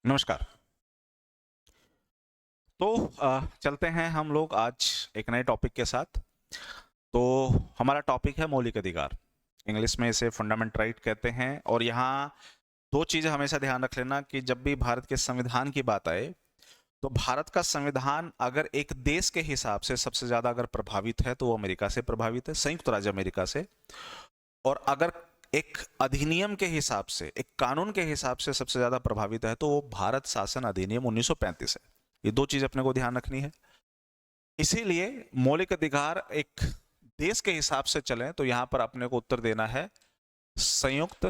नमस्कार। तो चलते हैं हम लोग आज एक नए टॉपिक के साथ। तो हमारा टॉपिक है मौलिक अधिकार। इंग्लिश में इसे फंडामेंटल राइट कहते हैं। और यहाँ दो चीज़ें हमेशा ध्यान रख लेना कि जब भी भारत के संविधान की बात आए तो भारत का संविधान अगर एक देश के हिसाब से सबसे ज़्यादा अगर प्रभावित है तो वो अमेरिका से प्रभावित है, संयुक्त राज्य अमेरिका से। और अगर एक अधिनियम के हिसाब से, एक कानून के हिसाब से सबसे ज्यादा प्रभावित है तो वो भारत शासन अधिनियम 1935 है। ये दो चीज अपने को ध्यान रखनी है। इसीलिए मौलिक अधिकार एक देश के हिसाब से चलें तो यहां पर अपने को उत्तर देना है संयुक्त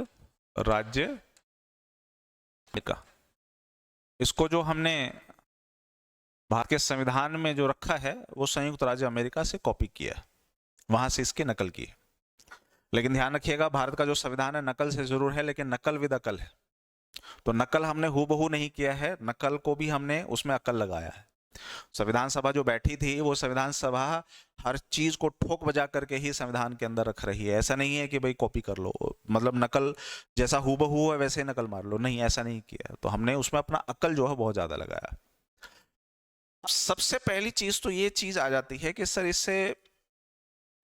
राज्य अमेरिका। इसको जो हमने भारत के संविधान में जो रखा है वो संयुक्त राज्य अमेरिका से कॉपी किया है, वहां से इसकी नकल की है। लेकिन ध्यान रखिएगा, भारत का जो संविधान है नकल से जरूर है लेकिन नकल विद अकल है। तो नकल हमने हूबहू नहीं किया है, नकल को भी हमने उसमें अकल लगाया है। संविधान सभा जो बैठी थी वो संविधान सभा हर चीज को ठोक बजा करके ही संविधान के अंदर रख रही है। ऐसा नहीं है कि भाई कॉपी कर लो, मतलब नकल जैसा हूबहू है वैसे ही नकल मार लो, नहीं, ऐसा नहीं किया। तो हमने उसमें अपना अकल जो है बहुत ज्यादा लगाया। सबसे पहली चीज तो ये चीज आ जाती है कि सर इससे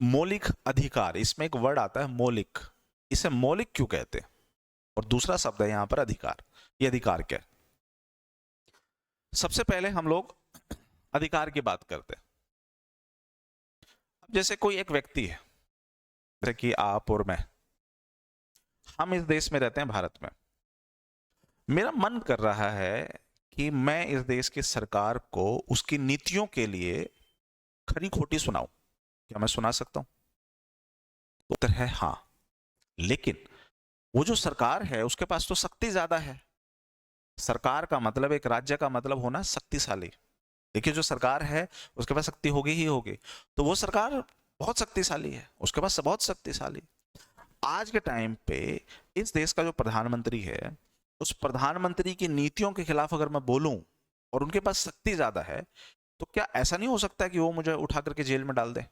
मौलिक अधिकार, इसमें एक वर्ड आता है मौलिक, इसे मौलिक क्यों कहते हैं? और दूसरा शब्द है यहां पर अधिकार। ये अधिकार क्या है? सबसे पहले हम लोग अधिकार की बात करते हैं। अब जैसे कोई एक व्यक्ति है, जैसे कि आप और मैं, हम इस देश में रहते हैं, भारत में। मेरा मन कर रहा है कि मैं इस देश की सरकार को उसकी नीतियों के लिए खरी खोटी सुनाऊं। क्या मैं सुना सकता हूं? उत्तर है हाँ। लेकिन वो जो सरकार है उसके पास तो शक्ति ज्यादा है। सरकार का मतलब, एक राज्य का मतलब होना शक्तिशाली। देखिए, जो सरकार है उसके पास शक्ति होगी ही होगी। तो वो सरकार बहुत शक्तिशाली है, उसके पास बहुत शक्तिशाली। आज के टाइम पे इस देश का जो प्रधानमंत्री है, उस प्रधानमंत्री की नीतियों के खिलाफ अगर मैं बोलूं और उनके पास शक्ति ज्यादा है, तो क्या ऐसा नहीं हो सकता है कि वो मुझे उठा करके जेल में डाल दे?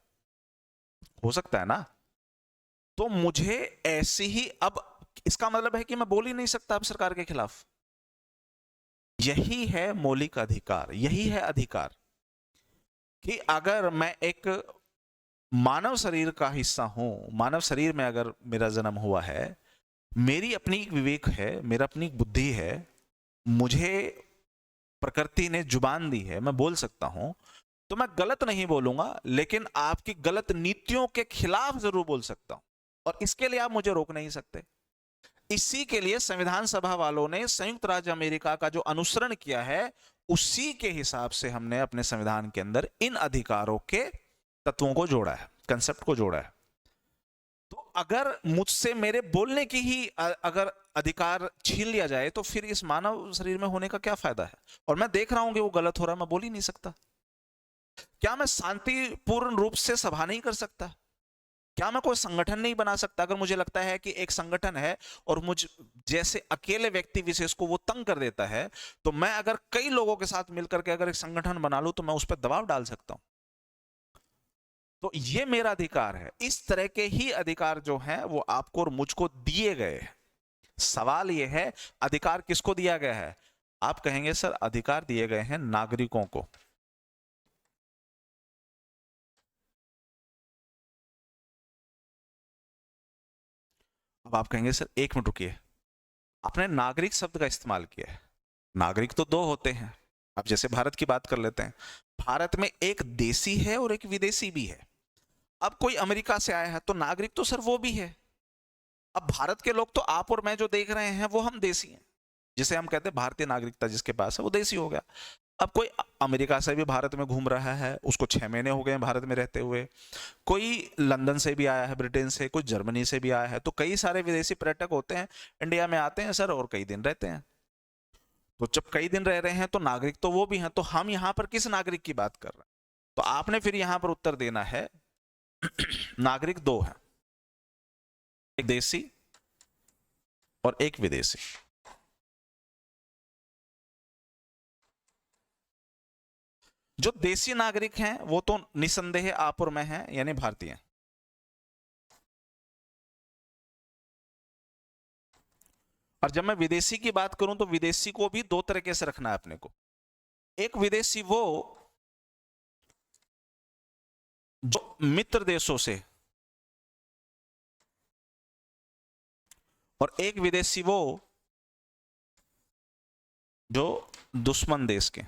हो सकता है ना? तो मुझे ऐसी ही, अब इसका मतलब है कि मैं बोल ही नहीं सकता अब सरकार के खिलाफ। यही है मौलिक अधिकार, यही है अधिकार कि अगर मैं एक मानव शरीर का हिस्सा हूं, मानव शरीर में अगर मेरा जन्म हुआ है, मेरी अपनी एक विवेक है, मेरा अपनी एक बुद्धि है, मुझे प्रकृति ने जुबान दी है, मैं बोल सकता हूं। तो मैं गलत नहीं बोलूंगा लेकिन आपकी गलत नीतियों के खिलाफ जरूर बोल सकता हूं, और इसके लिए आप मुझे रोक नहीं सकते। इसी के लिए संविधान सभा वालों ने संयुक्त राज्य अमेरिका का जो अनुसरण किया है, उसी के हिसाब से हमने अपने संविधान के अंदर इन अधिकारों के तत्वों को जोड़ा है, कंसेप्ट को जोड़ा है। तो अगर मुझसे मेरे बोलने की ही अगर अधिकार छीन लिया जाए तो फिर इस मानव शरीर में होने का क्या फायदा है? और मैं देख रहा हूं कि वो गलत हो रहा है, मैं बोल ही नहीं सकता। क्या मैं शांतिपूर्ण रूप से सभा नहीं कर सकता? क्या मैं कोई संगठन नहीं बना सकता? अगर मुझे लगता है कि एक संगठन है और मुझ जैसे अकेले व्यक्ति विशेष को वो तंग कर देता है, तो मैं अगर कई लोगों के साथ मिलकर के अगर एक संगठन बना लूं तो मैं उस पर दबाव डाल सकता हूं। तो ये मेरा अधिकार है। इस तरह के ही अधिकार जो हैं वो आपको और मुझको दिए गए हैं। सवाल ये है, अधिकार किसको दिया गया है? आप कहेंगे सर अधिकार दिए गए हैं नागरिकों को। अब आप कहेंगे सर एक मिनट रुकिए, आपने नागरिक शब्द का इस्तेमाल किया है। नागरिक तो दो होते हैं। अब जैसे भारत की बात कर लेते हैं, भारत में एक देशी है और एक विदेशी भी है। अब कोई अमेरिका से आया है तो नागरिक तो सर वो भी है। अब भारत के लोग तो आप और मैं जो देख रहे हैं वो हम देशी हैं, जिसे हम कहते हैं भारतीय नागरिकता जिसके पास है वो देशी हो गया। अब कोई अमेरिका से भी भारत में घूम रहा है, उसको 6 महीने हो गए भारत में रहते हुए। कोई लंदन से भी आया है, ब्रिटेन से, कोई जर्मनी से भी आया है। तो कई सारे विदेशी पर्यटक होते हैं, इंडिया में आते हैं सर और कई दिन रहते हैं। तो जब कई दिन रह रहे हैं तो नागरिक तो वो भी हैं। तो हम यहां पर किस नागरिक की बात कर रहे हैं? तो आपने फिर यहां पर उत्तर देना है नागरिक दो हैं, एक देशी और एक विदेशी। जो देशी नागरिक हैं वो तो निसंदेह आप और मैं हैं, यानी भारतीय हैं। और जब मैं विदेशी की बात करूं तो विदेशी को भी दो तरीके से रखना है अपने को। एक विदेशी वो जो मित्र देशों से, और एक विदेशी वो जो दुश्मन देश के।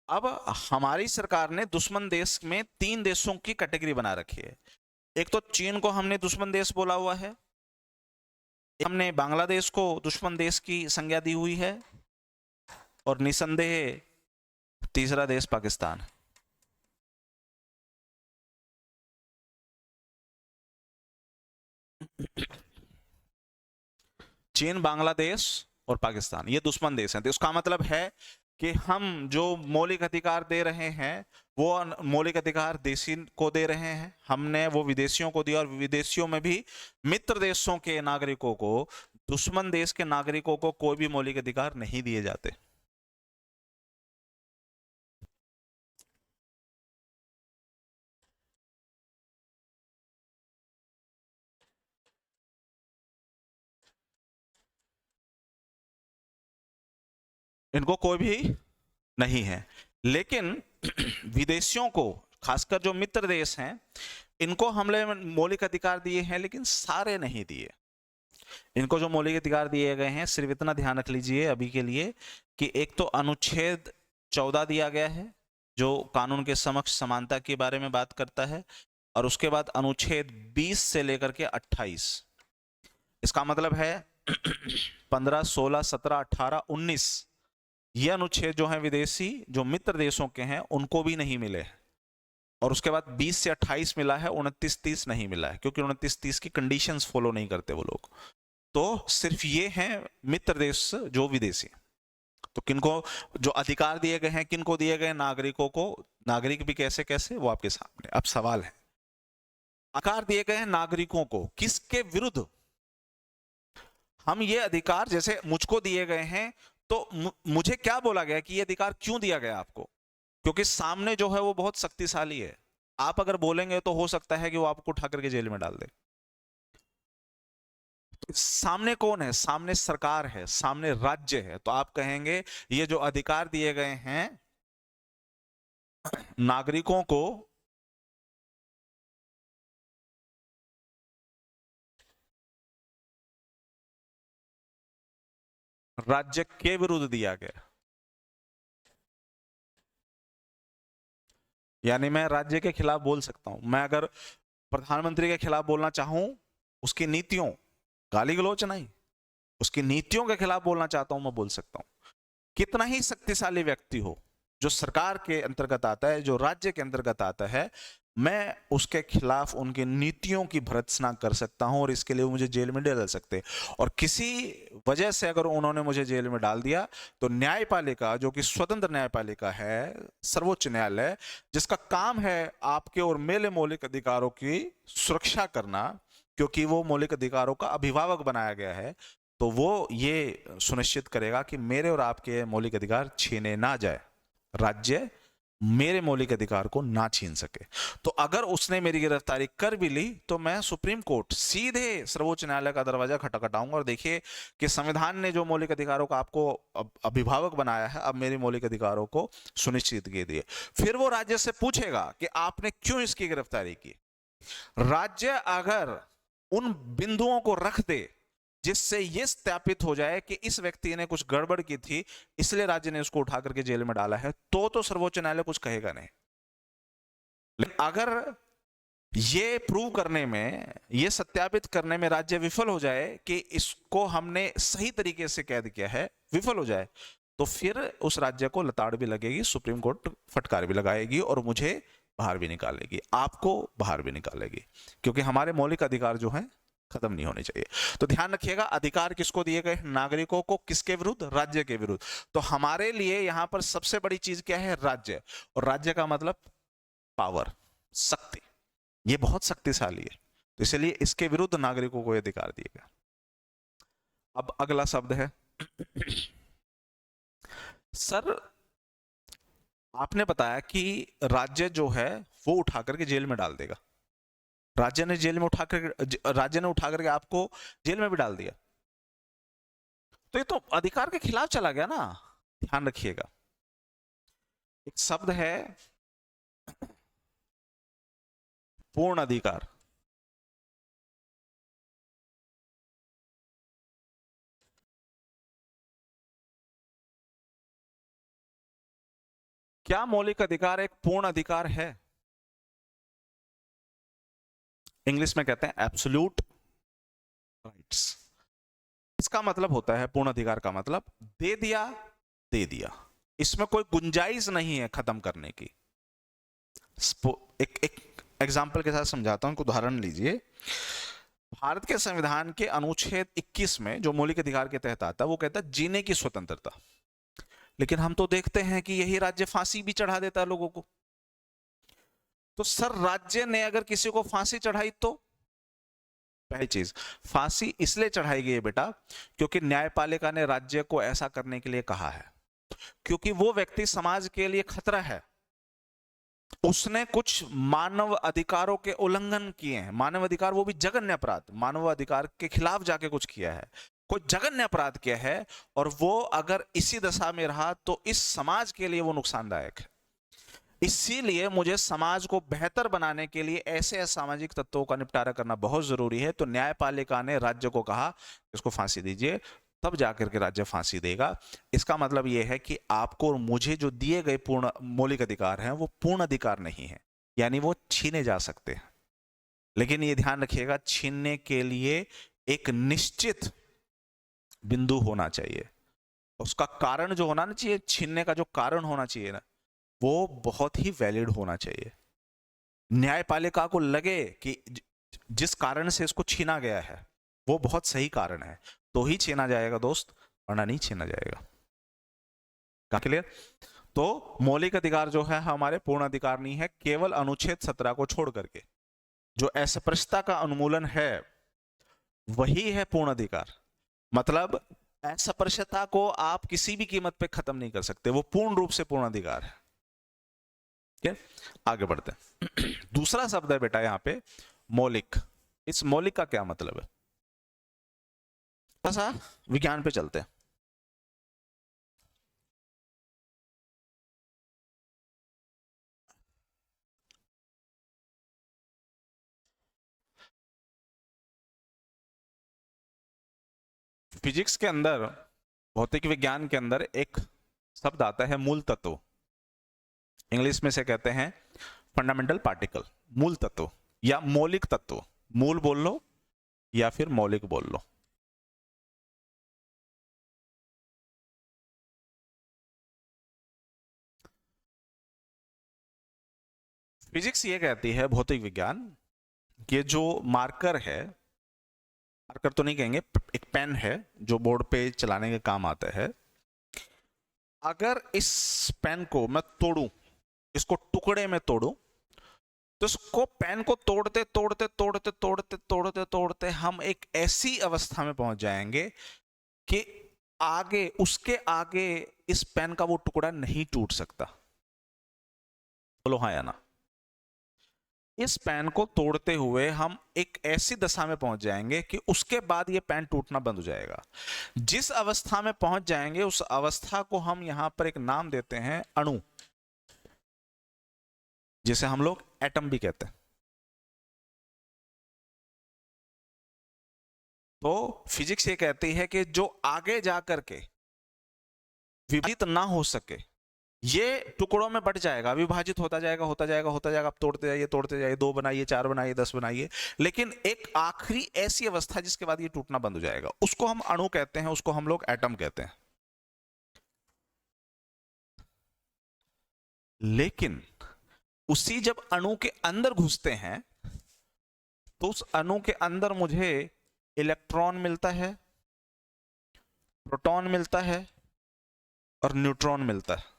अब हमारी सरकार ने दुश्मन देश में 3 देशों की कैटेगरी बना रखी है। एक तो चीन को हमने दुश्मन देश बोला हुआ है, हमने बांग्लादेश को दुश्मन देश की संज्ञा दी हुई है, और निसंदेह तीसरा देश पाकिस्तान। चीन, बांग्लादेश और पाकिस्तान ये दुश्मन देश हैं। तो इसका मतलब है कि हम जो मौलिक अधिकार दे रहे हैं वो मौलिक अधिकार देशी को दे रहे हैं, हमने वो विदेशियों को दिया, और विदेशियों में भी मित्र देशों के नागरिकों को, दुश्मन देश के नागरिकों को कोई भी मौलिक अधिकार नहीं दिए जाते। इनको कोई भी नहीं है। लेकिन विदेशियों को, खासकर जो मित्र देश हैं, इनको हमने मौलिक अधिकार दिए हैं, लेकिन सारे नहीं दिए। इनको जो मौलिक अधिकार दिए गए हैं, सिर्फ इतना ध्यान रख लीजिए अभी के लिए कि एक तो अनुच्छेद 14 दिया गया है जो कानून के समक्ष समानता के बारे में बात करता है, और उसके बाद अनुच्छेद 20 से लेकर के 28। इसका मतलब है 15, 16, 17, 18, 19 ये अनुच्छेद जो है विदेशी जो मित्र देशों के हैं उनको भी नहीं मिले, और उसके बाद 20 से 28 मिला है, 29, 30 नहीं मिला है, क्योंकि 29, 30 की कंडीशंस फॉलो नहीं करते वो लोग। तो सिर्फ ये हैं मित्र देश जो विदेशी। तो किनको जो अधिकार दिए गए हैं, किनको दिए गए? नागरिकों को। नागरिक भी कैसे कैसे, वो आपके सामने। अब सवाल है, अधिकार दिए गए हैं नागरिकों को, किसके विरुद्ध? हम ये अधिकार जैसे मुझको दिए गए हैं, तो मुझे क्या बोला गया कि ये अधिकार क्यों दिया गया आपको? क्योंकि सामने जो है वो बहुत शक्तिशाली है। आप अगर बोलेंगे तो हो सकता है कि वो आपको उठा करके जेल में डाल दे। सामने कौन है? सामने सरकार है, सामने राज्य है। तो आप कहेंगे ये जो अधिकार दिए गए हैं नागरिकों को, राज्य के विरुद्ध दिया गया। यानी मैं राज्य के खिलाफ बोल सकता हूं। मैं अगर प्रधानमंत्री के खिलाफ बोलना चाहूं, उसकी नीतियों, गाली गलौच नहीं, उसकी नीतियों के खिलाफ बोलना चाहता हूं, मैं बोल सकता हूं। कितना ही शक्तिशाली व्यक्ति हो, जो सरकार के अंतर्गत आता है, जो राज्य के अंतर्गत आता है, मैं उसके खिलाफ उनकी नीतियों की भर्त्सना कर सकता हूं, और इसके लिए वो मुझे जेल में डाल सकते। और किसी वजह से अगर उन्होंने मुझे जेल में डाल दिया, तो न्यायपालिका, जो कि स्वतंत्र न्यायपालिका है, सर्वोच्च न्यायालय, जिसका काम है आपके और मेरे मौलिक अधिकारों की सुरक्षा करना, क्योंकि वो मौलिक अधिकारों का अभिभावक बनाया गया है, तो वो ये सुनिश्चित करेगा कि मेरे और आपके मौलिक अधिकार छीने ना जाए, राज्य मेरे मौलिक अधिकार को ना छीन सके। तो अगर उसने मेरी गिरफ्तारी कर भी ली, तो मैं सुप्रीम कोर्ट, सीधे सर्वोच्च न्यायालय का दरवाजा खटखटाऊंगा और देखिए कि संविधान ने जो मौलिक अधिकारों का आपको अभिभावक बनाया है, अब मेरे मौलिक अधिकारों को सुनिश्चित किए दिए। फिर वो राज्य से पूछेगा कि आपने क्यों इसकी गिरफ्तारी की। राज्य अगर उन बिंदुओं को रख दे जिससे यह सत्यापित हो जाए कि इस व्यक्ति ने कुछ गड़बड़ की थी, इसलिए राज्य ने उसको उठा करके जेल में डाला है, तो सर्वोच्च न्यायालय कुछ कहेगा नहीं। लेकिन अगर ये प्रूव करने में, ये सत्यापित करने में राज्य विफल हो जाए कि इसको हमने सही तरीके से कैद किया है, विफल हो जाए, तो फिर उस राज्य को लताड़ भी लगेगी, सुप्रीम कोर्ट फटकार भी लगाएगी, और मुझे बाहर भी निकालेगी, आपको बाहर भी निकालेगी, क्योंकि हमारे मौलिक अधिकार जो हैं खत्म नहीं होने चाहिए। तो ध्यान रखिएगा, अधिकार किसको दिए गए? नागरिकों को। किसके विरुद्ध? राज्य के विरुद्ध। तो हमारे लिए यहां पर सबसे बड़ी चीज क्या है? राज्य। और राज्य का मतलब पावर, शक्ति। ये बहुत शक्तिशाली है, तो इसलिए इसके विरुद्ध नागरिकों को अधिकार दिए गए। अब अगला शब्द है सर, आपने बताया कि राज्य जो है वो उठा करके जेल में डाल देगा, राज्य ने जेल में राज्य ने उठा करके आपको जेल में भी डाल दिया, तो ये तो अधिकार के खिलाफ चला गया ना। ध्यान रखिएगा, एक शब्द है पूर्ण अधिकार। क्या मौलिक अधिकार एक पूर्ण अधिकार है? इंग्लिश में कहते हैं एब्सोल्यूट राइट्स। इसका मतलब होता है, पूर्ण अधिकार का मतलब दे दिया, दे दिया, इसमें कोई गुंजाइश नहीं है खत्म करने की। एक एग्जाम्पल के साथ समझाता हूं, उदाहरण लीजिए। भारत के संविधान के अनुच्छेद 21 में जो मौलिक अधिकार के तहत आता है, वो कहता है जीने की स्वतंत्रता। लेकिन हम तो देखते हैं कि यही राज्य फांसी भी चढ़ा देता है लोगों को। तो सर, राज्य ने अगर किसी को फांसी चढ़ाई तो पहली चीज, फांसी इसलिए चढ़ाई गई है बेटा क्योंकि न्यायपालिका ने राज्य को ऐसा करने के लिए कहा है, क्योंकि वो व्यक्ति समाज के लिए खतरा है, उसने कुछ मानव अधिकारों के उल्लंघन किए हैं। मानव अधिकार, वो भी जघन्य अपराध, मानव अधिकार के खिलाफ जाके कुछ किया है, कोई जघन्य अपराध किया है, और वो अगर इसी दशा में रहा तो इस समाज के लिए वो नुकसानदायक है। इसीलिए मुझे समाज को बेहतर बनाने के लिए ऐसे असामाजिक तत्वों का निपटारा करना बहुत जरूरी है। तो न्यायपालिका ने राज्य को कहा इसको फांसी दीजिए, तब जाकर के राज्य फांसी देगा। इसका मतलब यह है कि आपको और मुझे जो दिए गए पूर्ण मौलिक अधिकार हैं वो पूर्ण अधिकार नहीं है, यानी वो छीने जा सकते हैं। लेकिन ये ध्यान रखिएगा, छीनने के लिए एक निश्चित बिंदु होना चाहिए, उसका कारण जो होना ना चाहिए, छीनने का जो कारण होना चाहिए ना, वो बहुत ही वैलिड होना चाहिए। न्यायपालिका को लगे कि जिस कारण से इसको छीना गया है वो बहुत सही कारण है, तो ही छीना जाएगा दोस्त, वरना नहीं छीना जाएगा। क्या क्लियर? तो मौलिक अधिकार जो है हमारे पूर्ण अधिकार नहीं है, केवल अनुच्छेद 17 को छोड़ करके जो अस्पृश्यता का उन्मूलन है वही है पूर्ण अधिकार। मतलब अस्पृश्यता को आप किसी भी कीमत पे खत्म नहीं कर सकते, वो पूर्ण रूप से पूर्ण अधिकार है। ठीक है, आगे बढ़ते हैं। दूसरा शब्द है बेटा यहां पे मौलिक। इस मौलिक का क्या मतलब है? थोड़ा विज्ञान पे चलते हैं। फिजिक्स के अंदर, भौतिक विज्ञान के अंदर एक शब्द आता है मूल तत्व। इंग्लिश में से कहते हैं फंडामेंटल पार्टिकल, मूल तत्व या मौलिक तत्व। मूल बोल लो या फिर मौलिक बोल लो। फिजिक्स ये कहती है, भौतिक विज्ञान, कि जो मार्कर है, मार्कर तो नहीं कहेंगे, एक पेन है जो बोर्ड पे चलाने के काम आता है, अगर इस पेन को मैं तोड़ूं, इसको टुकड़े में तोड़ूं, तो इसको पेन को तोड़ते तोड़ते तोड़ते तोड़ते तोड़ते तोड़ते हम एक ऐसी अवस्था में पहुंच जाएंगे कि आगे, उसके आगे इस पेन का वो टुकड़ा नहीं टूट सकता। बोलो हाँ या ना। इस पेन को तोड़ते हुए हम एक ऐसी दशा में पहुंच जाएंगे कि उसके बाद ये पेन टूटना बंद हो जाएगा। जिस अवस्था में पहुंच जाएंगे उस अवस्था को हम यहां पर एक नाम देते हैं अणु, जिसे हम लोग एटम भी कहते हैं। तो फिजिक्स ये कहती है कि जो आगे जाकर के विभाजित ना हो सके, ये टुकड़ों में बट जाएगा, विभाजित होता जाएगा होता जाएगा होता जाएगा, आप तोड़ते जाइए, 2 बनाइए, 4 बनाइए, 10 बनाइए, लेकिन एक आखिरी ऐसी अवस्था जिसके बाद ये टूटना बंद हो जाएगा, उसको हम अणु कहते हैं, उसको हम लोग एटम कहते हैं। लेकिन उसी जब अणु के अंदर घुसते हैं तो उस अणु के अंदर मुझे इलेक्ट्रॉन मिलता है, प्रोटॉन मिलता है और न्यूट्रॉन मिलता है।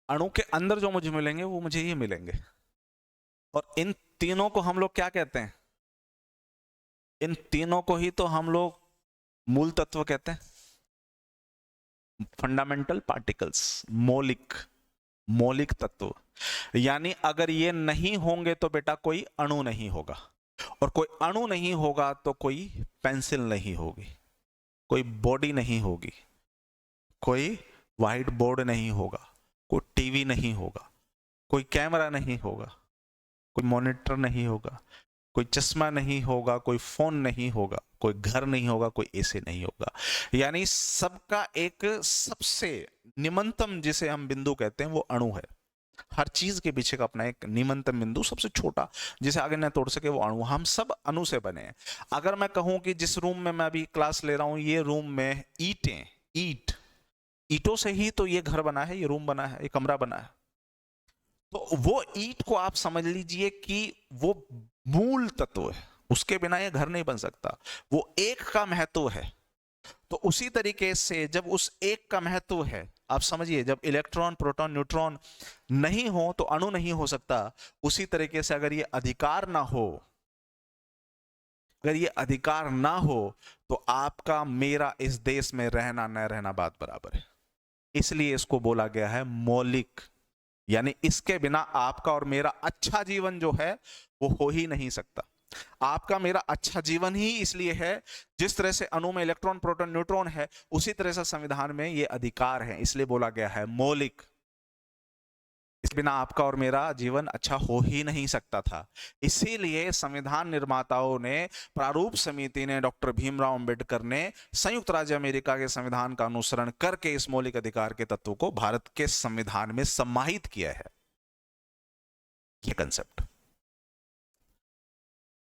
अणु के अंदर जो मुझे मिलेंगे वो मुझे ये मिलेंगे। और इन तीनों को हम लोग क्या कहते हैं? इन तीनों को ही तो हम लोग मूल तत्व कहते हैं, फंडामेंटल पार्टिकल्स, मौलिक, मौलिक तत्व। यानी अगर ये नहीं होंगे तो बेटा कोई अणु नहीं होगा, और कोई अणु नहीं होगा तो कोई पेंसिल नहीं होगी, कोई बॉडी नहीं होगी, कोई व्हाइट बोर्ड नहीं होगा, कोई टीवी नहीं होगा, कोई कैमरा नहीं होगा, कोई मॉनिटर नहीं होगा, कोई चश्मा नहीं होगा, कोई फोन नहीं होगा, कोई घर नहीं होगा, कोई एसी नहीं होगा। यानी सबका एक सबसे निम्नतम जिसे हम बिंदु कहते हैं वो अणु है। हर चीज के पीछे का अपना एक निम्नतम बिंदु, सबसे छोटा जिसे आगे न तोड़ सके वो अणु। हम सब अणु से बने हैं। अगर मैं कहूं कि जिस रूम में मैं अभी क्लास ले रहा हूं, ये रूम में ईटों से ही तो ये घर बना है, ये रूम बना है, ये कमरा बना है। तो वो ईंट को आप समझ लीजिए कि वो मूल तत्व है, उसके बिना ये घर नहीं बन सकता। वो एक का महत्व है। तो उसी तरीके से जब उस एक का महत्व है, आप समझिए, जब इलेक्ट्रॉन, प्रोटॉन, न्यूट्रॉन नहीं हो तो अणु नहीं हो सकता। उसी तरीके से अगर ये अधिकार ना हो, अगर ये अधिकार ना हो तो आपका मेरा इस देश में रहना न रहना बात बराबर है। इसलिए इसको बोला गया है मौलिक। यानी इसके बिना आपका और मेरा अच्छा जीवन जो है वो हो ही नहीं सकता। आपका मेरा अच्छा जीवन ही इसलिए है, जिस तरह से अणु में इलेक्ट्रॉन, प्रोटॉन, न्यूट्रॉन है, उसी तरह से संविधान में ये अधिकार है, इसलिए बोला गया है मौलिक। इस बिना आपका और मेरा जीवन अच्छा हो ही नहीं सकता था। इसीलिए संविधान निर्माताओं ने, प्रारूप समिति ने, डॉक्टर भीमराव अंबेडकर ने संयुक्त राज्य अमेरिका के संविधान का अनुसरण करके इस मौलिक अधिकार के तत्व को भारत के संविधान में समाहित किया है। यह कंसेप्ट,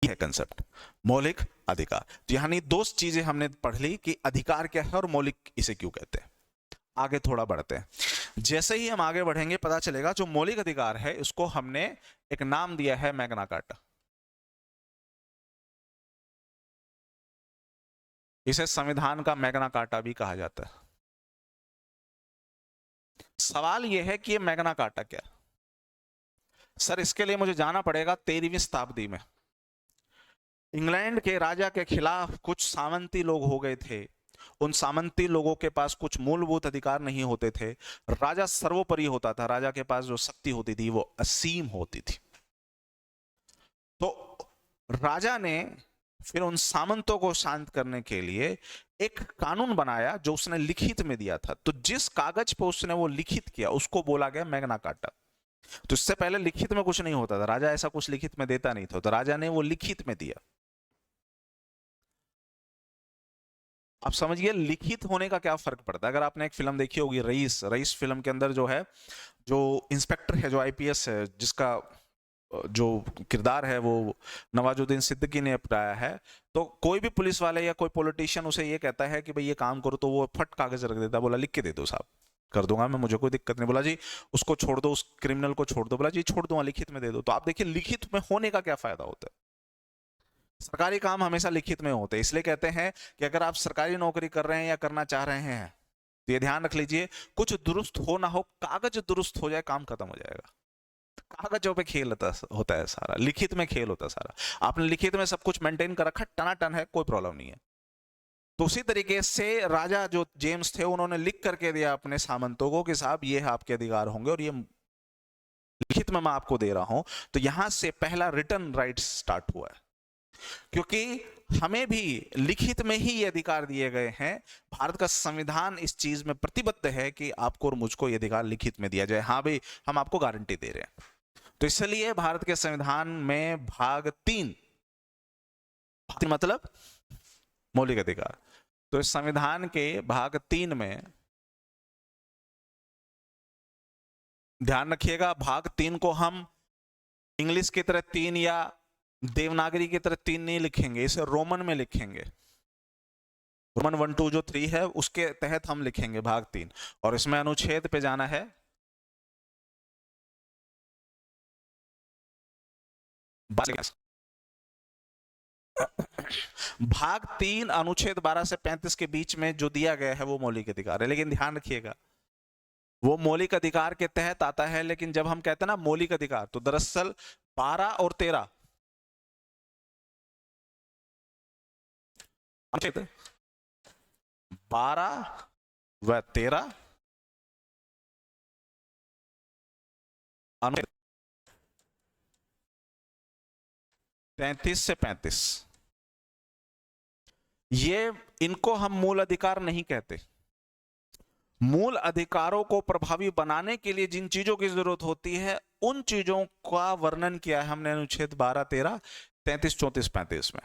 यह कंसेप्ट मौलिक अधिकार। तो यानी दो चीजें हमने पढ़ ली कि अधिकार क्या है और मौलिक इसे क्यों कहते हैं। आगे थोड़ा बढ़ते हैं। जैसे ही हम आगे बढ़ेंगे पता चलेगा जो मौलिक अधिकार है इसको हमने एक नाम दिया है मैग्ना कार्टा। इसे संविधान का मैग्ना कार्टा भी कहा जाता है। सवाल यह है कि ये मैग्ना कार्टा क्या? सर इसके लिए मुझे जाना पड़ेगा 13वीं शताब्दी में। इंग्लैंड के राजा के खिलाफ कुछ सामंती लोग हो गए थे। उन सामंती लोगों के पास कुछ मूलभूत अधिकार नहीं होते थे। राजा सर्वोपरि होता था, राजा के पास जो शक्ति होती थी वो असीम होती थी। तो राजा ने फिर उन सामंतों को शांत करने के लिए एक कानून बनाया जो उसने लिखित में दिया था। तो जिस कागज पर उसने वो लिखित किया उसको बोला गया मैग्ना कार्टा। तो इससे पहले लिखित में कुछ नहीं होता था, राजा ऐसा कुछ लिखित में देता नहीं था, तो राजा ने वो लिखित में दिया। आप समझिए लिखित होने का क्या फर्क पड़ता है। अगर आपने एक फिल्म देखी होगी रईस, रईस फिल्म के अंदर जो है, जो इंस्पेक्टर है, जो आईपीएस है, जिसका जो किरदार है वो नवाजुद्दीन सिद्दीकी ने अपनाया है, तो कोई भी पुलिस वाले या कोई पॉलिटिशियन उसे ये कहता है कि भाई ये काम करो, तो वो फट कागज रख देता, बोला लिख के दे दो साहब, कर दूंगा मैं, मुझे कोई दिक्कत नहीं। बोला जी उसको छोड़ दो, उस क्रिमिनल को छोड़ दो, बोला जी छोड़ दूंगा, लिखित में दे दो। तो आप देखिए लिखित में होने का क्या फायदा होता है। सरकारी काम हमेशा लिखित में होते हैं। इसलिए कहते हैं कि अगर आप सरकारी नौकरी कर रहे हैं या करना चाह रहे हैं तो ये ध्यान रख लीजिए, कुछ दुरुस्त हो ना हो, कागज दुरुस्त हो जाए काम खत्म हो जाएगा। कागजों पे खेल होता है सारा, लिखित में खेल होता है सारा। आपने लिखित में सब कुछ मेंटेन कर रखा, टनाटन है, कोई प्रॉब्लम नहीं है। तो उसी तरीके से राजा जो जेम्स थे उन्होंने लिख करके दिया अपने सामंतों को कि साहब ये आपके अधिकार होंगे और ये लिखित में मैं आपको दे रहा हूं। तो यहां से पहला रिटर्न राइट्स स्टार्ट हुआ है, क्योंकि हमें भी लिखित में ही ये अधिकार दिए गए हैं। भारत का संविधान इस चीज में प्रतिबद्ध है कि आपको और मुझको ये अधिकार लिखित में दिया जाए। हाँ भाई हम आपको गारंटी दे रहे हैं। तो इसलिए भारत के संविधान में भाग 3 मतलब मौलिक अधिकार। तो इस संविधान के भाग 3 में ध्यान रखिएगा, भाग 3 को हम इंग्लिश की तरह 3 या देवनागरी की तरह 3 नहीं लिखेंगे, इसे रोमन में लिखेंगे। रोमन 1 2 जो 3 है उसके तहत हम लिखेंगे भाग 3। और इसमें अनुच्छेद पे जाना है। भाग 3 अनुच्छेद 12 से 35 के बीच में जो दिया गया है वो मौलिक अधिकार है। लेकिन ध्यान रखिएगा वो मौलिक अधिकार के तहत आता है, लेकिन जब हम कहते हैं ना मौलिक अधिकार, तो दरअसल 12 और 13 अनुच्छेद 12 व 13 अनुच्छेद 33 से 35, ये इनको हम मूल अधिकार नहीं कहते। मूल अधिकारों को प्रभावी बनाने के लिए जिन चीजों की जरूरत होती है उन चीजों का वर्णन किया है हमने अनुच्छेद 12, 13, 33, 34, 35 में।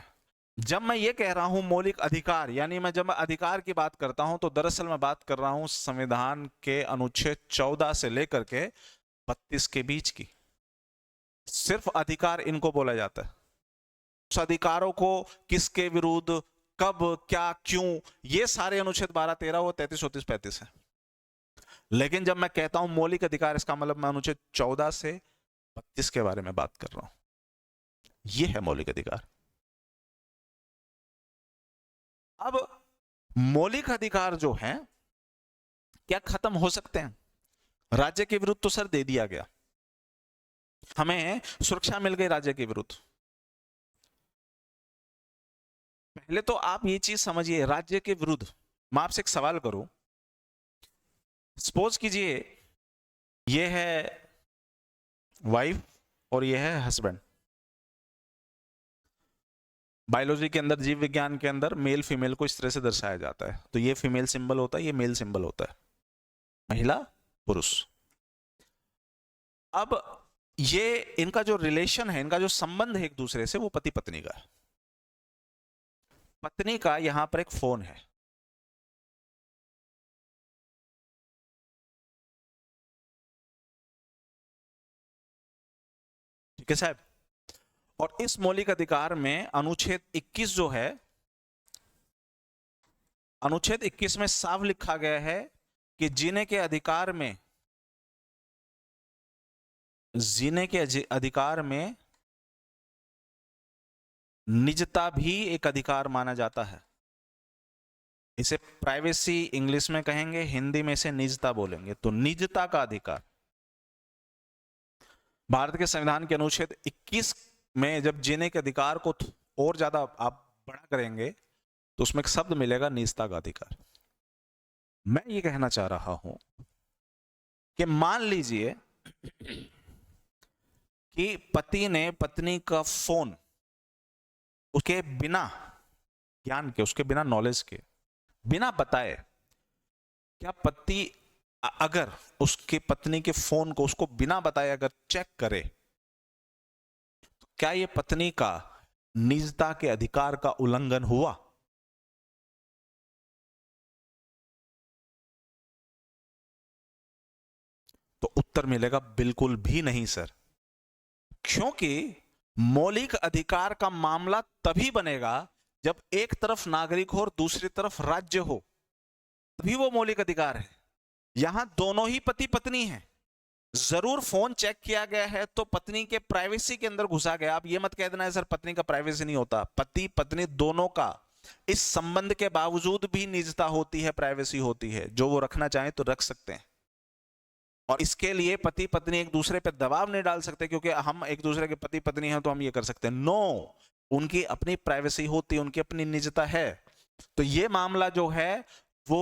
जब मैं ये कह रहा हूं मौलिक अधिकार, यानी जब मैं अधिकार की बात करता हूं तो दरअसल मैं बात कर रहा हूं संविधान के अनुच्छेद 14 से लेकर के 32 के बीच की। सिर्फ अधिकार इनको बोला जाता है। उस अधिकारों को किसके विरुद्ध, कब, क्या, क्यों, ये सारे अनुच्छेद 12, 13 और 33, 34, 35 है। लेकिन जब मैं कहता हूं मौलिक अधिकार, इसका मतलब मैं अनुच्छेद 14 से 32 के बारे में बात कर रहा हूं। यह है मौलिक अधिकार। अब मौलिक अधिकार जो हैं क्या खत्म हो सकते हैं? राज्य के विरुद्ध तो सर दे दिया गया, हमें सुरक्षा मिल गई राज्य के विरुद्ध। पहले तो आप ये चीज समझिए, राज्य के विरुद्ध। मैं आपसे एक सवाल करूं, सपोज कीजिए ये है वाइफ और ये है हस्बैंड। बायोलॉजी के अंदर, जीव विज्ञान के अंदर मेल फीमेल को इस तरह से दर्शाया जाता है। तो ये फीमेल सिंबल होता है, ये मेल सिंबल होता है, महिला पुरुष। अब ये इनका जो रिलेशन है, इनका जो संबंध है एक दूसरे से, वो पति पत्नी का है। पत्नी का यहां पर एक फोन है, ठीक है साहब। और इस मौलिक अधिकार में अनुच्छेद 21 जो है, अनुच्छेद 21 में साफ लिखा गया है कि जीने के अधिकार में, जीने के अधिकार में निजता भी एक अधिकार माना जाता है। इसे प्राइवेसी इंग्लिश में कहेंगे, हिंदी में इसे निजता बोलेंगे। तो निजता का अधिकार भारत के संविधान के अनुच्छेद 21 में जब जीने के अधिकार को और ज्यादा आप बड़ा करेंगे तो उसमें एक शब्द मिलेगा, निजता का अधिकार। मैं ये कहना चाह रहा हूं कि मान लीजिए कि पति ने पत्नी का फोन उसके बिना ज्ञान के, उसके बिना नॉलेज के, बिना बताए, क्या पति अगर उसके पत्नी के फोन को उसको बिना बताए अगर चेक करे तो क्या यह पत्नी का निजता के अधिकार का उल्लंघन हुआ? तो उत्तर मिलेगा बिल्कुल भी नहीं सर, क्योंकि मौलिक अधिकार का मामला तभी बनेगा जब एक तरफ नागरिक हो और दूसरी तरफ राज्य हो, तभी वो मौलिक अधिकार है। यहां दोनों ही पति पत्नी हैं। जरूर फोन चेक किया गया है तो पत्नी के प्राइवेसी के अंदर घुसा गया। आप ये मत कह देना है सर पत्नी का प्राइवेसी नहीं होता। पति पत्नी दोनों का इस संबंध के बावजूद भी निजता होती है, प्राइवेसी होती है। जो वो रखना चाहें तो रख सकते हैं, और इसके लिए पति पत्नी एक दूसरे पर दबाव नहीं डाल सकते क्योंकि हम एक दूसरे के पति पत्नी हैं तो हम ये कर सकते हैं। नो, उनकी अपनी प्राइवेसी होती है, उनकी अपनी निजता है। तो ये मामला जो है वो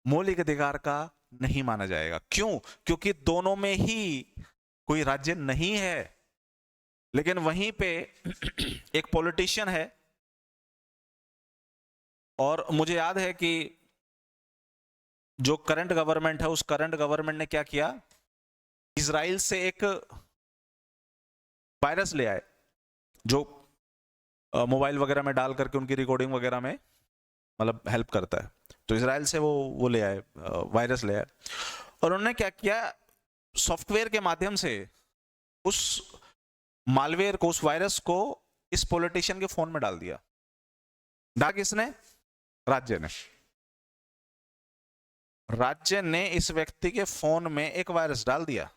मौलिक अधिकार का नहीं माना जाएगा। क्यों? क्योंकि दोनों में ही कोई राज्य नहीं है। लेकिन वहीं पे एक पॉलिटिशियन है, और मुझे याद है कि जो करंट गवर्नमेंट है, उस करंट गवर्नमेंट ने क्या किया, इजराइल से एक वायरस ले आए जो मोबाइल वगैरह में डाल करके उनकी रिकॉर्डिंग वगैरह में मतलब हेल्प करता है। तो इजराइल से वो ले आए, वायरस ले आए, और उन्होंने क्या किया, सॉफ्टवेयर के माध्यम से उस मालवेयर को, उस वायरस को इस पॉलिटिशियन के फोन में डाल दिया। डाला किसने? राज्य ने। राज्य ने इस व्यक्ति के फोन में एक वायरस डाल दिया।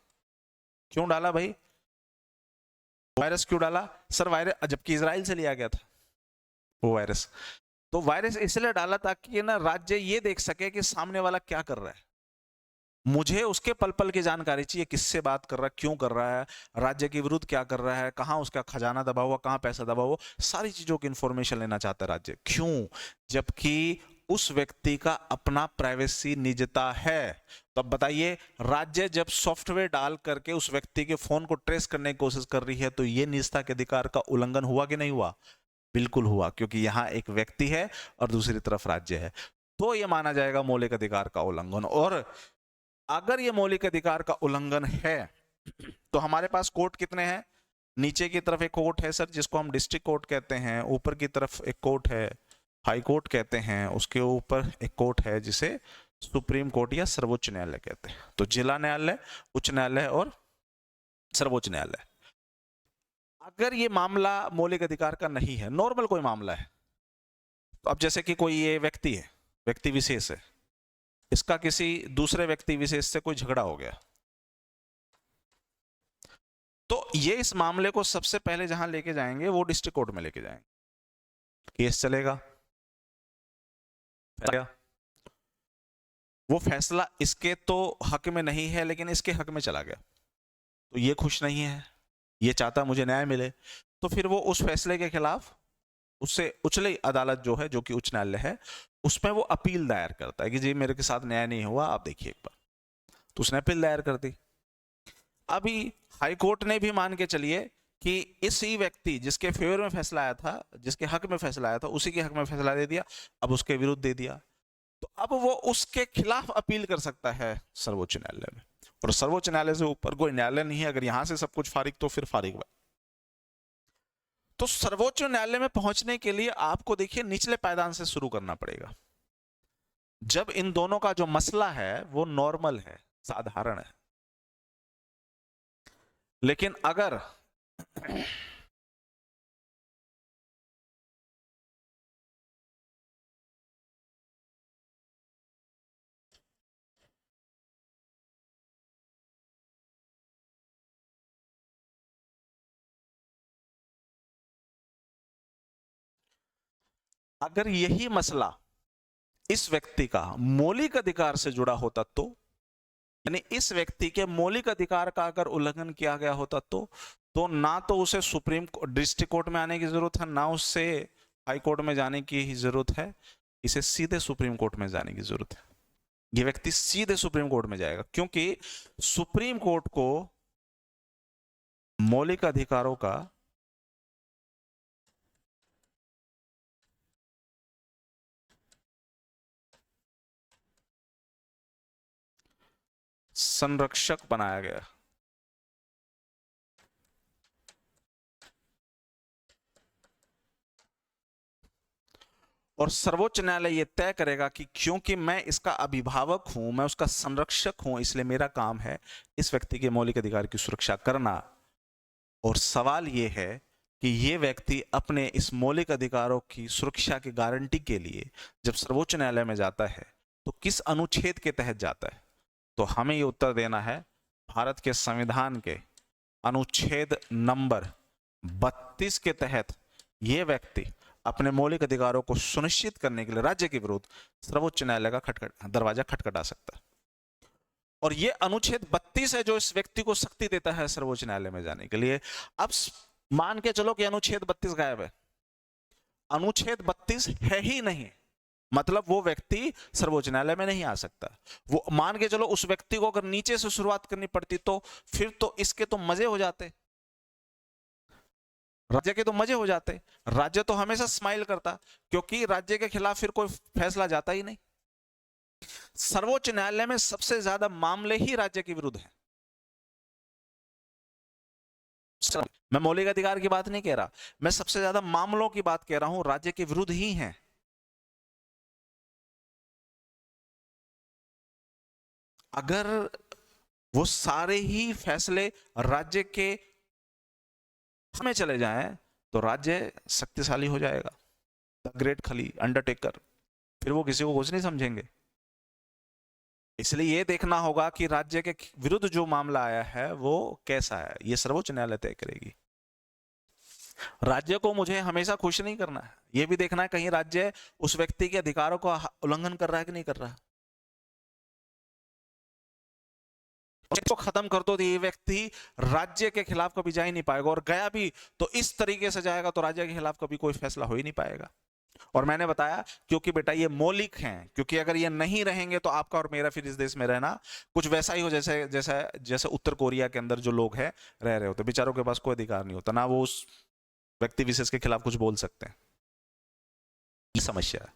क्यों डाला भाई? वायरस क्यों डाला सर? वायरस जबकि इजराइल से लिया गया था वो वायरस। तो वायरस इसलिए डाला ताकि ना राज्य ये देख सके कि सामने वाला क्या कर रहा है। मुझे उसके पल पल की जानकारी चाहिए, किससे बात कर रहा है, क्यों कर रहा है, राज्य के विरुद्ध क्या कर रहा है, कहाँ उसका खजाना दबा हुआ, कहाँ पैसा दबा हुआ, सारी चीजों की इंफॉर्मेशन लेना चाहता है राज्य। क्यों? जबकि उस व्यक्ति का अपना प्राइवेसी निजता है। तो अब बताइए, राज्य जब सॉफ्टवेयर डाल करके उस व्यक्ति के फोन को ट्रेस करने की कोशिश कर रही है, तो ये निजता के अधिकार का उल्लंघन हुआ कि नहीं हुआ? बिल्कुल हुआ, क्योंकि यहां एक व्यक्ति है और दूसरी तरफ राज्य है। तो ये माना जाएगा मौलिक अधिकार का उल्लंघन। और अगर ये मौलिक अधिकार का उल्लंघन है तो हमारे पास कोर्ट कितने हैं? नीचे की तरफ एक कोर्ट है सर, जिसको हम डिस्ट्रिक्ट कोर्ट कहते हैं। ऊपर की तरफ एक कोर्ट है, हाई कोर्ट कहते हैं। उसके ऊपर एक कोर्ट है जिसे सुप्रीम कोर्ट या सर्वोच्च न्यायालय कहते हैं। तो जिला न्यायालय, उच्च न्यायालय और सर्वोच्च न्यायालय। अगर ये मामला मौलिक अधिकार का नहीं है, नॉर्मल कोई मामला है, तो अब जैसे कि कोई ये व्यक्ति है, व्यक्ति विशेष है, इसका किसी दूसरे व्यक्ति विशेष से कोई झगड़ा हो गया, तो ये इस मामले को सबसे पहले जहां लेके जाएंगे वो डिस्ट्रिक्ट कोर्ट में लेके जाएंगे। केस चलेगा, वो फैसला इसके तो हक में नहीं है लेकिन इसके हक में चला गया, तो ये खुश नहीं है, ये चाहता मुझे न्याय मिले, तो फिर वो उस फैसले के खिलाफ उससे उच्चली अदालत जो है, जो कि उच्च न्यायालय है, उसमें वो अपील दायर करता है कि जी मेरे के साथ न्याय नहीं हुआ, आप देखिए एक बार। तो उसने अपील दायर कर दी। अभी हाई कोर्ट ने भी मान के चलिए कि इसी व्यक्ति जिसके फेवर में फैसला आया था, जिसके हक में फैसला आया था, उसी के हक में फैसला दे दिया, अब उसके विरुद्ध दे दिया, तो अब वो उसके खिलाफ अपील कर सकता है सर्वोच्च न्यायालय में। और सर्वोच्च न्यायालय से ऊपर कोई न्यायालय नहीं है। अगर यहां से सब कुछ फारिग तो फिर फारिग। तो सर्वोच्च न्यायालय में पहुंचने के लिए आपको देखिए निचले पायदान से शुरू करना पड़ेगा। जब इन दोनों का जो मसला है वो नॉर्मल है, साधारण है, लेकिन अगर अगर यही मसला इस व्यक्ति का मौलिक अधिकार से जुड़ा होता, तो यानी इस व्यक्ति के मौलिक अधिकार का अगर उल्लंघन किया गया होता, तो ना तो उसे सुप्रीम डिस्ट्रिक्ट कोर्ट में आने की जरूरत है, ना उससे हाई कोर्ट में जाने की ही जरूरत है, इसे सीधे सुप्रीम कोर्ट में जाने की जरूरत है। ये व्यक्ति सीधे सुप्रीम कोर्ट में जाएगा, क्योंकि सुप्रीम कोर्ट को मौलिक अधिकारों का संरक्षक बनाया गया। और सर्वोच्च न्यायालय यह तय करेगा कि क्योंकि मैं इसका अभिभावक हूं, मैं उसका संरक्षक हूं, इसलिए मेरा काम है इस व्यक्ति के मौलिक अधिकार की सुरक्षा करना। और सवाल यह है कि यह व्यक्ति अपने इस मौलिक अधिकारों की सुरक्षा की गारंटी के लिए जब सर्वोच्च न्यायालय में जाता है तो किस अनुच्छेद के तहत जाता है? तो हमें यह उत्तर देना है भारत के संविधान के अनुच्छेद नंबर 32 के तहत यह व्यक्ति अपने मौलिक अधिकारों को सुनिश्चित करने के लिए राज्य के विरुद्ध सर्वोच्च न्यायालय का दरवाजा खटखटा सकता है। और यह अनुच्छेद 32 है जो इस व्यक्ति को शक्ति देता है सर्वोच्च न्यायालय में जाने के लिए। अब मान के चलो कि अनुच्छेद 32 गायब है, अनुच्छेद 32 है ही नहीं, मतलब वो व्यक्ति सर्वोच्च न्यायालय में नहीं आ सकता। वो मान के चलो उस व्यक्ति को अगर नीचे से शुरुआत करनी पड़ती तो फिर तो इसके तो मजे हो जाते, राज्य के तो मजे हो जाते। राज्य तो हमेशा स्माइल करता, क्योंकि राज्य के खिलाफ फिर कोई फैसला जाता ही नहीं। सर्वोच्च न्यायालय में सबसे ज्यादा मामले ही राज्य के विरुद्ध हैं। मैं मौलिक अधिकार की बात नहीं कह रहा, मैं सबसे ज्यादा मामलों की बात कह रहा हूं, राज्य के विरुद्ध ही हैं। अगर वो सारे ही फैसले राज्य के में चले जाएं तो राज्य शक्तिशाली हो जाएगा, द ग्रेट खली, अंडरटेकर, फिर वो किसी को कुछ नहीं समझेंगे। इसलिए ये देखना होगा कि राज्य के विरुद्ध जो मामला आया है वो कैसा है, ये सर्वोच्च न्यायालय तय करेगी। राज्य को मुझे हमेशा खुश नहीं करना है, ये भी देखना है कहीं राज्य उस व्यक्ति के अधिकारों का उल्लंघन कर रहा है कि नहीं कर रहा है। इसको खत्म कर दो तो ये व्यक्ति राज्य के खिलाफ कभी जा ही नहीं पाएगा, और गया भी तो इस तरीके से जाएगा तो राज्य के खिलाफ कभी कोई फैसला हो ही नहीं पाएगा। और मैंने बताया क्योंकि बेटा ये मौलिक हैं, क्योंकि अगर ये नहीं रहेंगे तो आपका और मेरा फिर इस देश में रहना कुछ वैसा ही हो जैसे जैसे जैसे उत्तर कोरिया के अंदर जो लोग हैं रह रहे होते, बेचारों के पास कोई अधिकार नहीं होता, ना वो उस व्यक्ति विशेष के खिलाफ कुछ बोल सकते हैं। ये समस्या है।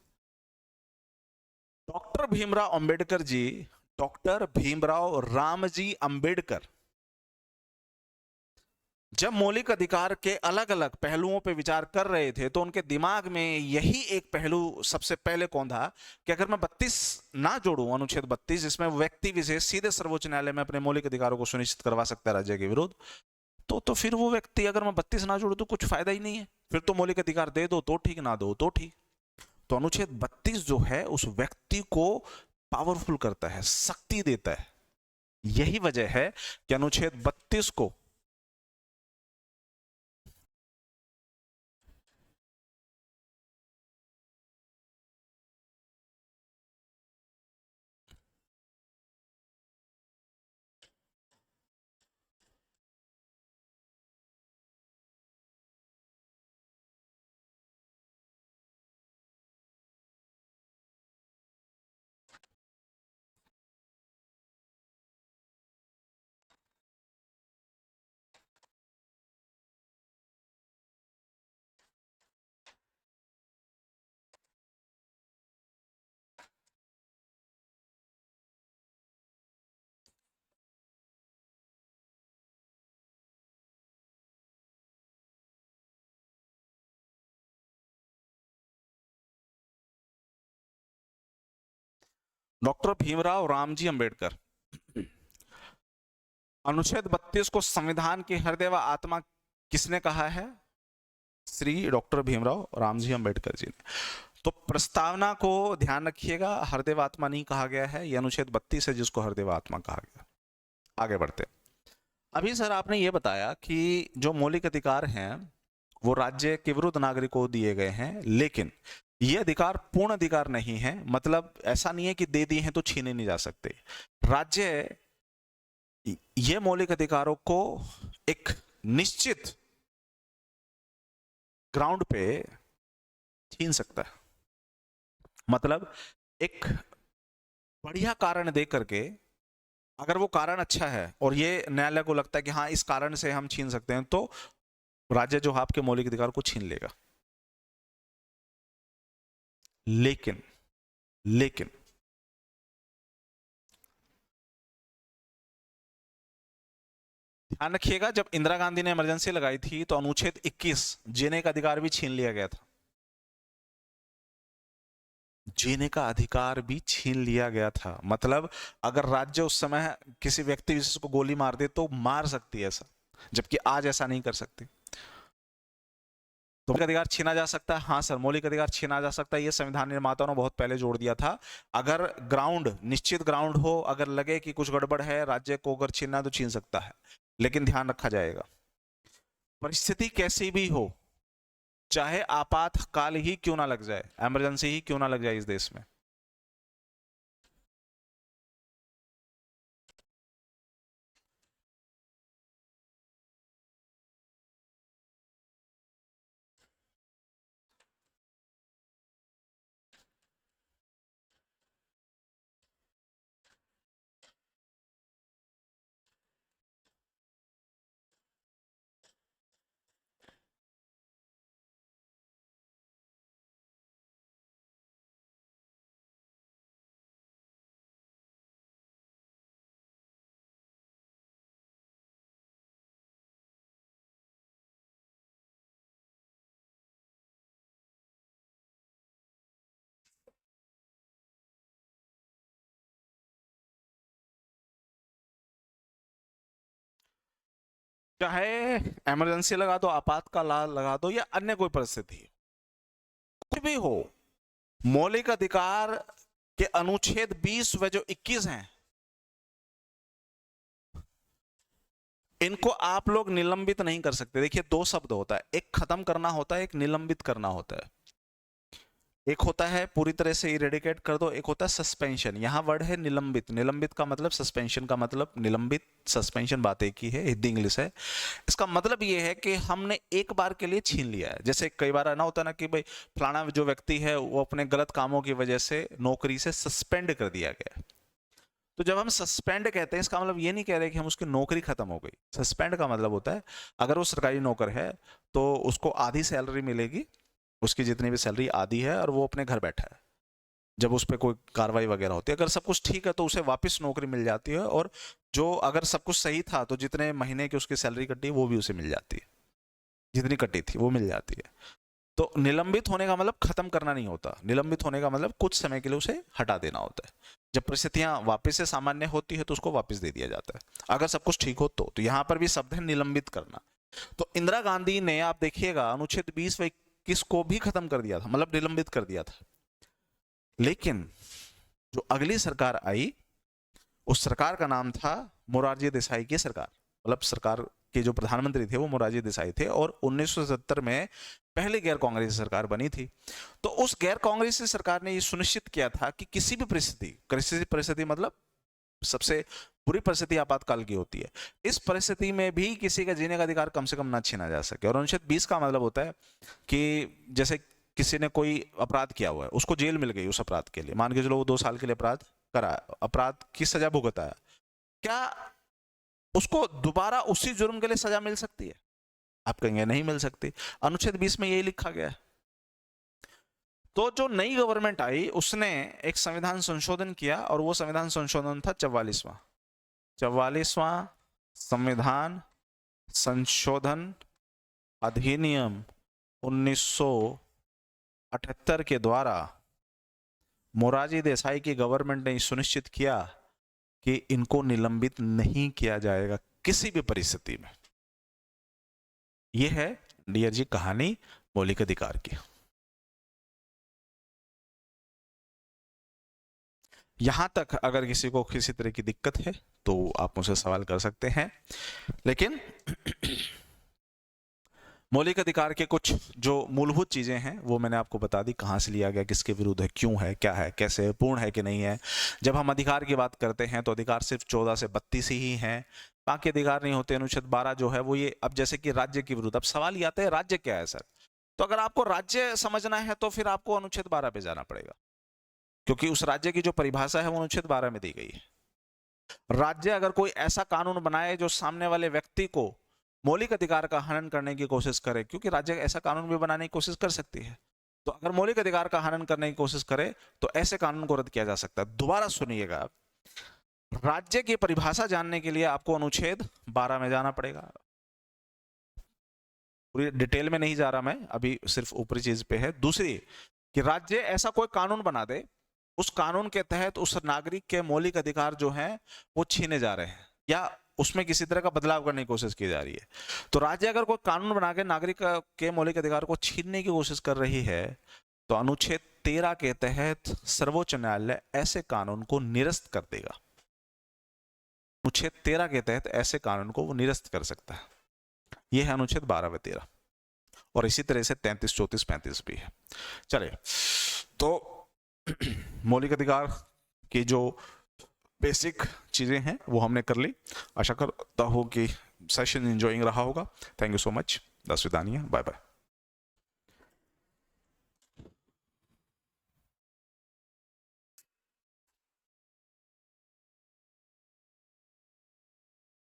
डॉक्टर भीमराव अंबेडकर जी, डॉक्टर भीमराव रामजी अंबेडकर जब मौलिक अधिकार के अलग अलग पहलुओं पर विचार कर रहे थे तो उनके दिमाग में यही एक पहलू सबसे पहले कौन था कि अगर मैं 32 ना जोड़ूं, अनुच्छेद 32 जिसमें व्यक्ति विशेष सीधे सर्वोच्च न्यायालय में अपने मौलिक अधिकारों को सुनिश्चित करवा सकता है राज्य के विरुद्ध, तो फिर वो व्यक्ति, अगर मैं 32 ना जोड़ू तो कुछ फायदा ही नहीं है, फिर तो मौलिक अधिकार दे दो तो ठीक, ना दो तो ठीक। तो अनुच्छेद 32 जो है उस व्यक्ति को पावरफुल करता है, शक्ति देता है। यही वजह है कि अनुच्छेद 32 को डॉक्टर भीमराव रामजी अंबेडकर, अनुच्छेद 32 को संविधान की हृदय व आत्मा किसने कहा है? श्री डॉक्टर भीमराव रामजी अंबेडकर जी ने। तो प्रस्तावना को ध्यान रखिएगा, हृदय व आत्मा नहीं कहा गया है, यह अनुच्छेद 32 है जिसको हृदय व आत्मा कहा गया। आगे बढ़ते। अभी सर आपने ये बताया कि जो मौलिक अधिकार हैं वो राज्य के विरुद्ध नागरिकों को दिए गए हैं, लेकिन ये अधिकार पूर्ण अधिकार नहीं है, मतलब ऐसा नहीं है कि दे दिए हैं तो छीने नहीं जा सकते। राज्य ये मौलिक अधिकारों को एक निश्चित ग्राउंड पे छीन सकता है, मतलब एक बढ़िया कारण दे करके, अगर वो कारण अच्छा है और ये न्यायालय को लगता है कि हाँ इस कारण से हम छीन सकते हैं, तो राज्य जो आपके मौलिक अधिकार को छीन लेगा। लेकिन लेकिन ध्यान रखिएगा, जब इंदिरा गांधी ने इमरजेंसी लगाई थी तो अनुच्छेद 21 जीने का अधिकार भी छीन लिया गया था। जीने का अधिकार भी छीन लिया गया था, मतलब अगर राज्य उस समय किसी व्यक्ति विशेष को गोली मार दे तो मार सकती है ऐसा, जबकि आज ऐसा नहीं कर सकती। तो मौलिक अधिकार छीना जा सकता है? हाँ सर, मौलिक अधिकार छीना जा सकता है, ये संविधान निर्माताओं ने बहुत पहले जोड़ दिया था। अगर ग्राउंड, निश्चित ग्राउंड हो, अगर लगे कि कुछ गड़बड़ है, राज्य को अगर छीनना है तो छीन सकता है, लेकिन ध्यान रखा जाएगा परिस्थिति कैसी भी हो, चाहे आपातकाल ही क्यों ना लग जाए, इमरजेंसी ही क्यों ना लग जाए इस देश में, चाहे इमरजेंसी लगा दो, आपातकाल लगा दो, या अन्य कोई परिस्थिति, कुछ भी हो, मौलिक अधिकार के अनुच्छेद 20 व जो 21 हैं, इनको आप लोग निलंबित नहीं कर सकते। देखिए दो शब्द होता है, एक खत्म करना होता है, एक निलंबित करना होता है। एक होता है पूरी तरह से इरेडिकेट कर दो, एक होता है सस्पेंशन। यहाँ वर्ड है निलंबित। निलंबित का मतलब सस्पेंशन का मतलब, निलंबित सस्पेंशन बात एक ही है, हिंदी इंग्लिश है। इसका मतलब ये है कि हमने एक बार के लिए छीन लिया है। जैसे कई बार ना होता ना कि भाई फलाना जो व्यक्ति है वो अपने गलत कामों की वजह से नौकरी से सस्पेंड कर दिया गया। तो जब हम सस्पेंड कहते हैं इसका मतलब ये नहीं कह रहे कि हम उसकी नौकरी खत्म हो गई। सस्पेंड का मतलब होता है अगर वो सरकारी नौकर है तो उसको आधी सैलरी मिलेगी, उसकी जितनी भी सैलरी आधी है, और वो अपने घर बैठा है। जब उस पर कोई कार्रवाई वगैरह होती है, अगर सब कुछ ठीक है तो उसे वापस नौकरी मिल जाती है, और जो अगर सब कुछ सही था तो जितने महीने की उसकी सैलरी कटी वो भी उसे मिल जाती है, जितनी कटी थी वो मिल जाती है। तो निलंबित होने का मतलब खत्म करना नहीं होता, निलंबित होने का मतलब कुछ समय के लिए उसे हटा देना होता है। जब परिस्थितियां वापस से सामान्य होती है तो उसको वापस दे दिया जाता है, अगर सब कुछ ठीक हो तो यहाँ पर भी शब्द है निलंबित करना। तो इंदिरा गांधी ने, आप देखिएगा, अनुच्छेद 20 व 21 को भी खत्म कर दिया था, मतलब निलंबित कर दिया था। लेकिन जो अगली सरकार आई उस सरकार का नाम था मोरारजी देसाई की सरकार, मतलब सरकार के जो प्रधानमंत्री थे वो मोरारजी देसाई थे, और 1970 में पहले गैर कांग्रेसी सरकार बनी थी। तो उस गैर कांग्रेसी सरकार ने ये सुनिश्चित किया था कि किसी भी परिस्थिति मतलब सबसे बुरी परिस्थिति आपातकाल की होती है, इस परिस्थिति में भी किसी का जीने का अधिकार कम से कम ना छीना जा सके। और अनुच्छेद 20 का मतलब होता है कि जैसे किसी ने कोई अपराध किया हुआ है, उसको जेल मिल गई उस अपराध के लिए, मान के चलो वो 2 साल के लिए अपराध करा, अपराध की सजा भुगता है, क्या उसको दोबारा उसी जुर्म के लिए सजा मिल सकती है? आप कहेंगे नहीं मिल सकती। अनुच्छेद 20 में यही लिखा गया है। तो जो नई गवर्नमेंट आई उसने एक संविधान संशोधन किया, और वो संविधान संशोधन था 44वां संविधान संशोधन अधिनियम 1978 के द्वारा मोरारजी देसाई की गवर्नमेंट ने सुनिश्चित किया कि इनको निलंबित नहीं किया जाएगा किसी भी परिस्थिति में। यह है डियर जी कहानी मौलिक अधिकार की। यहां तक अगर किसी को किसी तरह की दिक्कत है तो आप मुझसे सवाल कर सकते हैं। लेकिन मौलिक अधिकार के कुछ जो मूलभूत चीजें हैं वो मैंने आपको बता दी, कहां से लिया गया, किसके विरुद्ध है, क्यों है, क्या है, कैसे है, पूर्ण है कि नहीं है। जब हम अधिकार की बात करते हैं तो अधिकार सिर्फ 14 से 32 ही हैं, बाकी अधिकार नहीं होते। अनुच्छेद 12 जो है वो ये, अब जैसे कि राज्य के विरुद्ध, अब सवाल ये आता है राज्य क्या है सर? तो अगर आपको राज्य समझना है तो फिर आपको अनुच्छेद 12 पे जाना पड़ेगा, क्योंकि उस राज्य की जो परिभाषा है वो अनुच्छेद 12 में दी गई है। राज्य अगर कोई ऐसा कानून बनाए जो सामने वाले व्यक्ति को मौलिक अधिकार का हनन करने की कोशिश करे, क्योंकि राज्य ऐसा कानून भी बनाने की कोशिश कर सकती है, तो अगर मौलिक अधिकार का हनन करने की कोशिश करे तो ऐसे कानून को रद्द किया जा सकता है। दोबारा सुनिएगा, राज्य की परिभाषा जानने के लिए आपको अनुच्छेद 12 में जाना पड़ेगा। पूरी डिटेल में नहीं जा रहा मैं अभी, सिर्फ ऊपरी चीज पे है। दूसरी कि राज्य ऐसा कोई कानून बना दे उस कानून के तहत उस नागरिक के मौलिक अधिकार जो हैं वो छीने जा रहे हैं या उसमें किसी तरह का बदलाव करने की कोशिश की जा रही है। तो राज्य अगर कोई कानून बना के नागरिक के मौलिक अधिकार को छीनने की कोशिश कर रही है तो अनुच्छेद 13 के तहत सर्वोच्च न्यायालय ऐसे कानून को निरस्त कर देगा। अनुच्छेद 13 के तहत ऐसे कानून को वो निरस्त कर सकता है। यह है अनुच्छेद 12 व 13, और इसी तरह से 33, 34, 35 भी है। चलिए, तो मौलिक अधिकार की जो बेसिक चीजें हैं वो हमने कर ली। आशा करता हूं कि सेशन एंजॉयिंग रहा होगा। Thank you so much. दस विदानिया, बाय बाय।